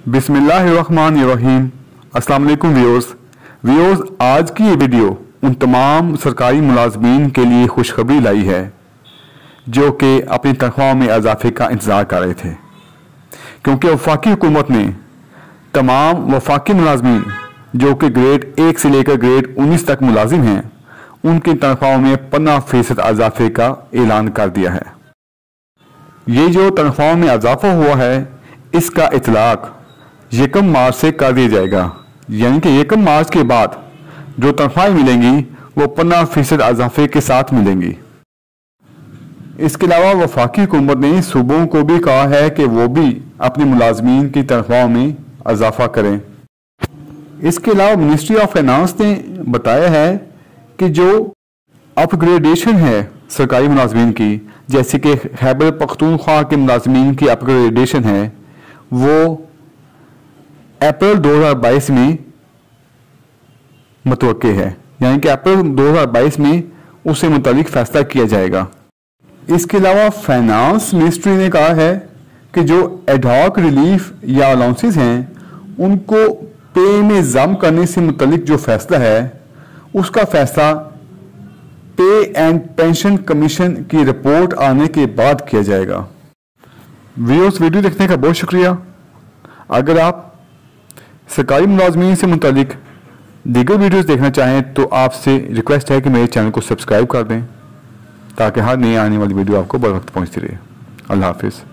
बिस्मिल्लाहिर्रहमानिर्रहीम। अस्सलाम वालेकुम व्यूअर्स, आज की ये वीडियो उन तमाम सरकारी मुलाजमीन के लिए खुशखबरी लाई है जो कि अपनी तनख्वाह में इजाफे का इंतज़ार कर रहे थे, क्योंकि वफाकी हुकूमत ने तमाम वफाकी मुलाजमीन जो कि ग्रेड 1 से लेकर ग्रेड 19 तक मुलाजिम हैं, उनकी तनख्वाहों में 50% इजाफे का ऐलान कर दिया है। ये जो तनख्वाहों में इजाफा हुआ है, इसका इतलाक 1 मार्च से कर दिया जाएगा, यानी कि 1 मार्च के बाद जो तनख्वाहें मिलेंगी वो 50% इजाफे के साथ मिलेंगी। इसके अलावा वफाकी हुकूमत ने सूबों को भी कहा है कि वो भी अपनी मुलाजमीन की तनख्वाह में इजाफा करें। इसके अलावा मिनिस्ट्री ऑफ फाइनेंस ने बताया है कि जो अपग्रेडेशन है सरकारी मुलाजमीन की, जैसे कि खैबर पख्तूनख्वा के मुलाजमीन की अपग्रेडेशन है, वो अप्रैल 2022 में मुतवक्के है, यानी कि अप्रैल 2022 में उससे मुतालिक फैसला किया जाएगा। इसके अलावा फाइनेंस मिनिस्ट्री ने कहा है कि जो एडहॉक रिलीफ या अलाउंसेस हैं, उनको पे में जम करने से मुतालिक जो फैसला है, उसका फैसला पे एंड पेंशन कमीशन की रिपोर्ट आने के बाद किया जाएगा। व्यूअर्स, वीडियो देखने का बहुत शुक्रिया। अगर आप सरकारी मुलाजमीन से मुतालिक दीगर वीडियोस देखना चाहें तो आपसे रिक्वेस्ट है कि मेरे चैनल को सब्सक्राइब कर दें, ताकि हर नई आने वाली वीडियो आपको बर वक्त पहुँचती रहे। अल्लाह हाफिज़।